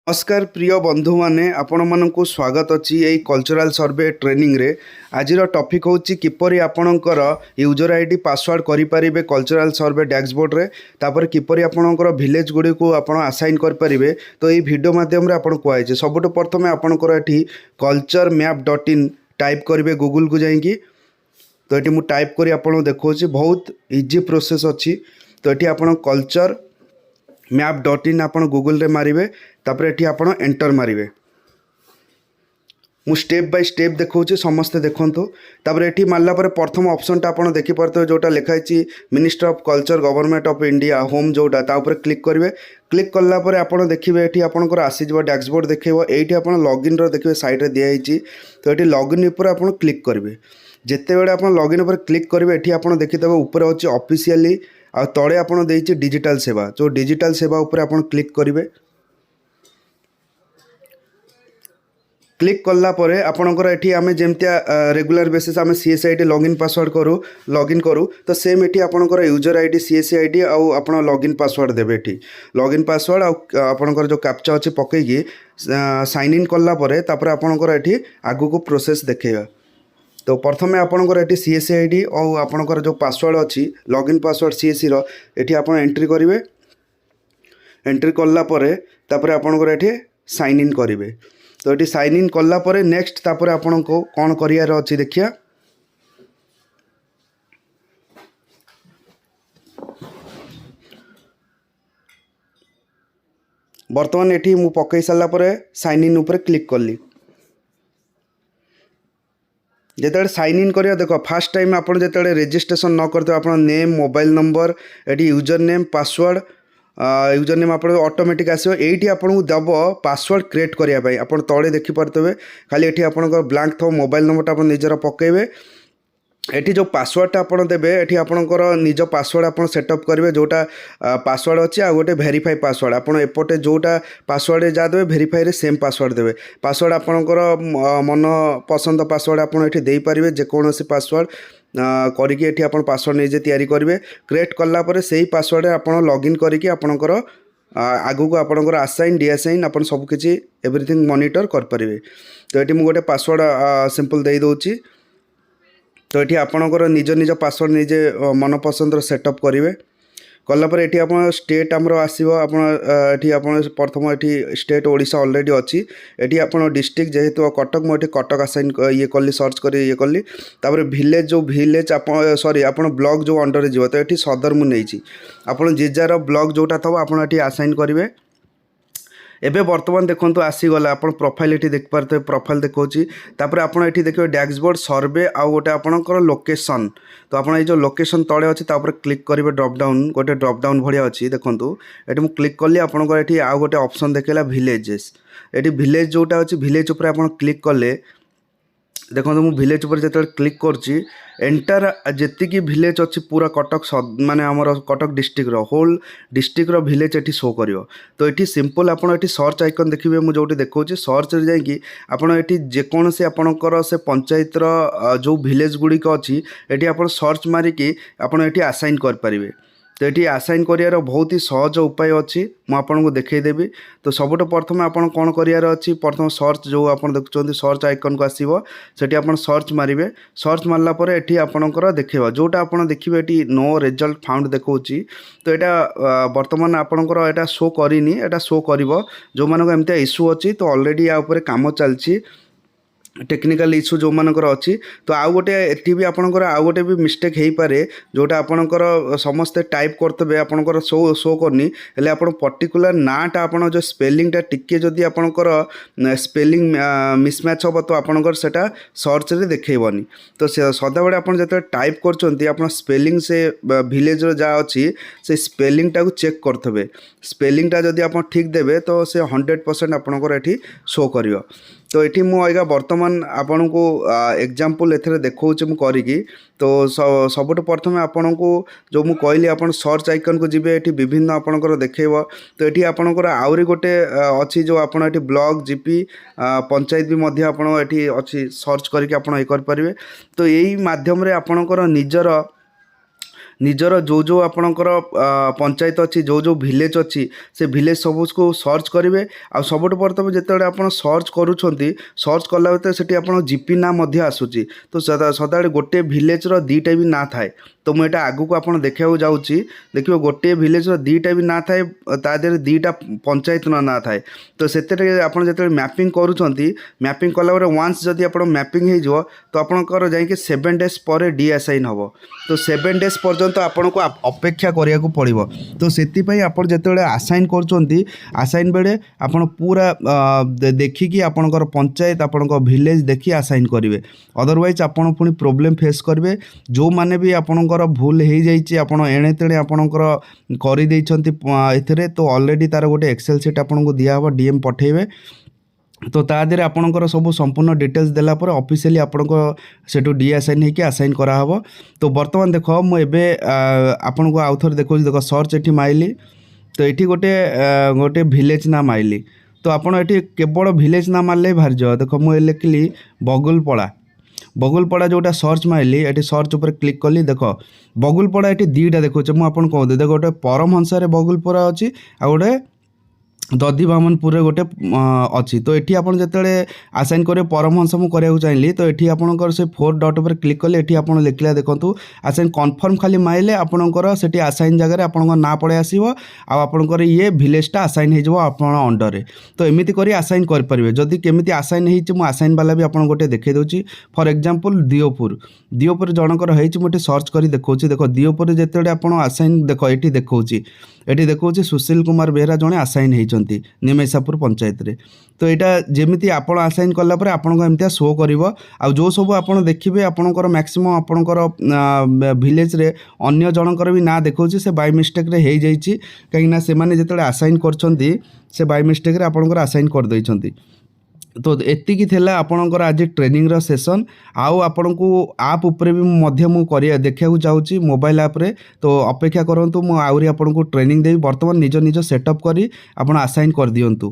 नमस्कार प्रिय बंधु माने आपण मानक स्वागत अच्छी यही कल्चरल सर्वे ट्रेनिंग रे। आज टॉपिक होची किपरि आपणकर यूजर आईडी पासवर्ड करें कल्चरल सर्वे डैशबोर्ड रे, तापर किपरि आपणकर विलेज गुडी को आपण असाइन करें। तो ये वीडियो माध्यम आपण कहजे सबुठ प्रथम आपणकर एठी culture map dot in type करेंगे गूगल को जाइए। तो ये मुझे टाइप करी आपको देखा बहुत इजी प्रोसेस अच्छी। तो ये आप कल्चर मैप डॉट इन आप गूगल रे मारे, तापर ये आप एंटर मारे। मु स्टेप बाय स्टेप देखा समस्ते देखु। तापर ये मारला प्रथम ऑप्शन टा आप देखिपे जोटा लिखाई ministry of culture government of India home जोटा तापर क्लिक करेंगे। क्लिक कलापर आप देखिए ये आपंकर आसीज डैशबोर्ड देखो ये आप लॉगिन देखिए साइड दिखाई। तो ये लॉगिन पर आप क्लिक करेंगे। जिते बड़े आप लॉगिन पर क्लिक करेंगे ये आप देखिए ऊपर अच्छी ऑफिशियली आ तले आपन देइछि डिजिटल सेवा। जो डिजिटल सेवा ऊपर आपन क्लिक करेंगे। क्लिक कला परे आपणकर एठी आमे जेमतिया रेगुलर बेसिस आमे सीएसआईडी लॉगिन पासवर्ड करू तो सेम एठी आपणकर यूजर आईडी सीएसआईडी आउ आपण लॉगिन पासवर्ड देबे। एठी लॉगिन पासवर्ड आउ आपणकर जो कैप्चा अछि पकेकी साइन इन कला परे तापर आपणकर एठी आगु को प्रोसेस देखेगा। तो प्रथम आपणकर एठी सीएसआईडी और आपणकर जो पासवर्ड अच्छी लॉगिन पासवर्ड सीएससी रो एठी आपण एंट्री करेंगे। एंट्री कला परे तापर आपणकर एठी साइन इन करेंगे। तो ये साइन इन कला परे नेक्स्ट तापर आपण को कौन करियार अच्छी देखिया। बर्तमान एठी मु पकई सारा परे साइन इन ऊपर क्लिक कली। जिते साइन इन करिया देखो फास्ट टाइम आप जिते रजिस्ट्रेशन न करते आप नेम मोबाइल नंबर ये user name password user name आप ऑटोमेटिक आसो। ये आपको दब पासवर्ड क्रिएट करने आप तले देखिपे खाली ये आपंकर ब्लैंक थो मोबाइल नंबर आप निजर पकेबे। एठी जो पासवर्ड आप देवे एठी आपणकर निज पासवर्ड आप सेटअप करेंगे जोटा पासवर्ड अच्छी आ गोटे भेरीफाई पासवर्ड आप एपटे जोटा पासवर्ड जहाँ देवे भेरीफाई रे सेम पासवर्ड देवे। पासवर्ड आपणकर मन पसंद पासवर्ड आप दे पारे जेकोसी पासवर्ड करके एठी आपण पासवर्ड निजे तैयारी करेंगे। क्रिएट कला परे सेही पासवर्ड आप लॉगिन करके आपणकर आगु को आपणकर असाइन डिअसाइन आप सबकि एवरीथिंग मॉनिटर करें। तो ये मुझे गोटे पासवर्ड सिंपल दे दूची। तो ये आपणकर निज निज पासवर्ड निजे मन पसंद सेटअप करेंगे। कलापर ये आप स्टेट आमर आसो आप प्रथम ये स्टेट ओडिशा ऑलरेडी अच्छी। ये आप डिस्ट्रिक्ट जेहेतु कटक मुझे कटक असाइन ये कली सर्च कर ये कली। तापर विलेज जो विलेज आप सॉरी आप ब्लॉक जो अंडर जीव तो ये सदर मुझे आप जिजार ब्लॉक जोटा थो आप असाइन करेंगे। एबे वर्तमान देखो आसीगला आप प्रोफाइल ये देखिपे प्रोफाइल देखा। तापर आप ये देखिए डैशबोर्ड सर्वे आउ गोटे आपंकर लोकेशन। तो आप जो लोकेशन तले अच्छी क्लिक करेंगे ड्रपडाउन गोटे ड्रपडाउन भाया अच्छी देखूँ ये मुझे क्लिक कली आपंकर ये आउ गोटे ऑप्शन देखला विलेजेस। ये विलेज जोटा अच्छी विलेज उपर आप क्लिक कले देखो मुझे विलेज उपर जो क्लिक करुच्ची एंटर जी विलेज अच्छी पूरा कटक माने आमर Cuttack district whole district village ये शो कर। तो ये सिंपल आप सर्च आइकन देखिए मुझे जो देखा सर्च जाकि आपड़ी जेकोसी आपणकर से पंचायतर जो विलेज गुड़िक अच्छी ये आप सर्च मारिकी आपड़ी असाइन करेंगे। तो ये असाइन करार बहुत ही सहज उपाय अच्छी मुझे देखईदेवी। तो सबुठ प्रथम आप कौन करार अच्छी प्रथम सर्च जो आप देखुं सर्च आइकन को आसो से आप सर्च मारे। सर्च मारला ये आपंकर देखा जोटा आप देखिए ये नो रिजल्ट फाउंड देखा। तो यहाँ बर्तमान आपंकर यहाँ शो करनी यहाँ शो कर जो मानक एमती इश्यू अच्छी। तो ऑलरेडी या काम चलती टेक्निकल इश्यू जो मानकर अच्छी। तो आउ गोटे एटी भी आपंकर आउ गोटे भी मिस्टेक हो पारे जोटा आपंकर समस्ते टाइप करते आपंकर शो करनी हेले आप पर्टिकुलर नाटा आप जो स्पेलिंगटा टिके जदि आपंकर स्पेलिंग मिसमैच हम तो आपंकर सेटा सर्च रे देखबनी। तो सदाबे आप जो टाइप कर स्पेलिंग से विलेज जहाँ अच्छी से स्पेलिंगटा को चेक करते स्पेलिंगटा जदि आप ठीक देवे तो से 100% आपंकर ये शो कर। तो ये मुझे बर्तमान आपन को एग्जांपल एथरे देखौचे मु करिकी। तो सबुठ प्रथम आपन को जो मु कहली आपन सर्च आइकन को जिबे एठी विभिन्न आपनकर देखैबो। तो एठी आपनकर आउरी गोटे अछि जो आपन एठी ब्लॉक जीपी पंचायत भी मध्य आपन एठी अछि सर्च करके आपन ए कर परिबे। तो एही माध्यम रे आपनकर निजर ନିଜର ଯେଉଁ ଆପଣଙ୍କର ପଞ୍ଚାୟତ ଅଛି ଯେଉଁ ଭିଲେଜ୍ ଅଛି ସେ ଭିଲେଜ୍ ସବୁକୁ ସର୍ଚ୍ଚ କରିବେ। ଆଉ ସବୁଠୁ ପ୍ରଥମେ ଯେତେବେଳେ ଆପଣ ସର୍ଚ୍ଚ କରୁଛନ୍ତି, ସର୍ଚ୍ଚ କଲା ଭିତରେ ସେଠି ଆପଣ ଜିପି ନାଁ ମଧ୍ୟ ଆସୁଛି। ତ ସଦାବେଳେ ଗୋଟିଏ ଭିଲେଜ୍ର ଦୁଇଟା ବି ନାଁ ଥାଏ। ତ ମୁଁ ଏଇଟା ଆଗକୁ ଆପଣ ଦେଖିବାକୁ ଯାଉଛି, ଦେଖିବ ଗୋଟିଏ ଭିଲେଜ୍ର ଦୁଇଟା ବି ନାଁ ଥାଏ, ତା ଦେହରେ ଦୁଇଟା ପଞ୍ଚାୟତର ନାଁ ଥାଏ। ତ ସେଥିରେ ଆପଣ ଯେତେବେଳେ ମ୍ୟାପିଂ କରୁଛନ୍ତି, ମ୍ୟାପିଂ କଲାପରେ ୱାନ୍ସ ଯଦି ଆପଣ ମ୍ୟାପିଂ ହେଇଯିବ ତ ଆପଣଙ୍କର ଯାଇକି 7 ଡେଜ୍ ପରେ ଡିଆସାଇନ୍ ହେବ। ତ 7 ଡେଜ୍ ପର୍ଯ୍ୟନ୍ତ ଆପଣଙ୍କୁ ଅପେକ୍ଷା କରିବାକୁ ପଡ଼ିବ। ତ ସେଥିପାଇଁ ଆପଣ ଯେତେବେଳେ ଆସାଇନ୍ କରୁଛନ୍ତି, ଆସାଇନ୍ ବେଳେ ଆପଣ ପୁରା ଦେଖିକି ଆପଣଙ୍କର ପଞ୍ଚାୟତ ଆପଣଙ୍କ ଭିଲେଜ୍ ଦେଖି ଆସାଇନ୍ କରିବେ। ଅଦରୱାଇଜ୍ ଆପଣ ପୁଣି ପ୍ରୋବ୍ଲେମ୍ ଫେସ୍ କରିବେ। ଯେଉଁମାନେ ବି ଆପଣଙ୍କର ଭୁଲ ହେଇଯାଇଛି, ଆପଣ ଏଣେ ତେଣେ ଆପଣଙ୍କର କରିଦେଇଛନ୍ତି ଏଥିରେ, ତ ଅଲରେଡ଼ି ତା'ର ଗୋଟେ ଏକ୍ସେଲ୍ ସିଟ୍ ଆପଣଙ୍କୁ ଦିଆହେବ, ଡିଏମ୍ ପଠାଇବେ। ତ ତା ଦେହରେ ଆପଣଙ୍କର ସବୁ ସମ୍ପୂର୍ଣ୍ଣ ଡିଟେଲ୍ସ ଦେଲା ପରେ ଅଫିସିଆଲି ଆପଣଙ୍କ ସେଠୁ ଡିଆସାଇନ୍ ହେଇକି ଆସାଇନ୍ କରାହେବ। ତ ବର୍ତ୍ତମାନ ଦେଖ, ମୁଁ ଏବେ ଆପଣଙ୍କୁ ଆଉ ଥରେ ଦେଖାଉଛି। ଦେଖ, ସର୍ଚ୍ଚ ଏଠି ମାଇଲି, ତ ଏଠି ଗୋଟେ ଭିଲେଜ୍ ନାଁ ମାଇଲି। ତ ଆପଣ ଏଠି କେବଳ ଭିଲେଜ୍ ନାଁ ମାରିଲେ ବାହାରିଯିବ। ଦେଖ, ମୁଁ ଲେଖିଲି ବଗୁଲପଡ଼ା। ବଗୁଲପଡ଼ା ଯେଉଁଟା ସର୍ଚ୍ଚ ମାରିଲି, ଏଠି ସର୍ଚ୍ଚ ଉପରେ କ୍ଲିକ୍ କଲି। ଦେଖ, ବଗୁଲପଡ଼ା ଏଠି ଦୁଇଟା ଦେଖାଉଛି। ମୁଁ ଆପଣଙ୍କୁ କହୁଛି, ଦେଖ, ଗୋଟେ ପରମହଂସରେ ବଗୁଲପଡ଼ା ଅଛି, ଆଉ ଗୋଟେ ଦଧିବାମନପୁରରେ ଗୋଟେ ଅଛି। ତ ଏଠି ଆପଣ ଯେତେବେଳେ ଆସାଇନ୍ କରିବେ, ପରମହଂସ ମୁଁ କରିବାକୁ ଚାହିଁଲି, ତ ଏଠି ଆପଣଙ୍କର ସେ 4 ଡଟ୍ ଉପରେ କ୍ଲିକ୍ କଲେ ଏଠି ଆପଣ ଲେଖିଲା ଦେଖନ୍ତୁ ଆସାଇନ୍ କନଫର୍ମ ଖାଲି ମାଇଲେ ଆପଣଙ୍କର ସେଠି ଆସାଇନ୍ ଜାଗାରେ ଆପଣଙ୍କ ନାଁ ପଳେଇ ଆସିବ, ଆଉ ଆପଣଙ୍କର ଇଏ ଭିଲେଜ୍ଟା ଆସାଇନ୍ ହେଇଯିବ ଆପଣ ଅଣ୍ଡରରେ। ତ ଏମିତି କରି ଆସାଇନ୍ କରିପାରିବେ। ଯଦି କେମିତି ଆସାଇନ୍ ହେଇଛି, ମୁଁ ଆସାଇନ୍ ବାଲା ବି ଆପଣଙ୍କୁ ଗୋଟେ ଦେଖାଇ ଦେଉଛି। ଫର୍ ଏକ୍ଜାମ୍ପଲ୍ ଦିଓପୁର ଜଣଙ୍କର ହେଇଛି, ମୁଁ ଏଠି ସର୍ଚ୍ଚ କରି ଦେଖାଉଛି। ଦେଖ, ଦିଓପୁରରେ ଯେତେବେଳେ ଆପଣ ଆସାଇନ୍, ଦେଖ ଏଠି ଦେଖାଉଛି ସୁଶୀଲ କୁମାର ବେହେରା ଜଣେ ଆସାଇନ୍ ହେଇଛନ୍ତି ନିମେଇସାପୁର ପଞ୍ଚାୟତରେ। ତ ଏଇଟା ଯେମିତି ଆପଣ ଆସାଇନ୍ କଲା ପରେ ଆପଣଙ୍କ ଏମିତିଆ ଶୋ କରିବ। ଆଉ ଯେଉଁ ସବୁ ଆପଣ ଦେଖିବେ ଆପଣଙ୍କର ମ୍ୟାକ୍ସିମମ୍ ଆପଣଙ୍କର ଭିଲେଜ୍ରେ ଅନ୍ୟ ଜଣଙ୍କର ବି ନାଁ ଦେଖାଉଛି, ସେ ବାଇ ମିଷ୍ଟେକ୍ରେ ହେଇଯାଇଛି। କାହିଁକିନା ସେମାନେ ଯେତେବେଳେ ଆସାଇନ୍ କରିଛନ୍ତି, ସେ ବାଇ ମିଷ୍ଟେକ୍ରେ ଆପଣଙ୍କର ଆସାଇନ୍ କରିଦେଇଛନ୍ତି। ତ ଏତିକି ଥିଲା ଆପଣଙ୍କର ଆଜି ଟ୍ରେନିଂର ସେସନ୍। ଆଉ ଆପଣଙ୍କୁ ଆପ୍ ଉପରେ ବି ମଧ୍ୟ ମୁଁ ଦେଖିବାକୁ ଚାହୁଁଛି, ମୋବାଇଲ୍ ଆପ୍ରେ। ତ ଅପେକ୍ଷା କରନ୍ତୁ, ମୁଁ ଆହୁରି ଆପଣଙ୍କୁ ଟ୍ରେନିଂ ଦେବି। ବର୍ତ୍ତମାନ ନିଜ ସେଟଅପ୍ କରି ଆପଣ ଆସାଇନ୍ କରିଦିଅନ୍ତୁ।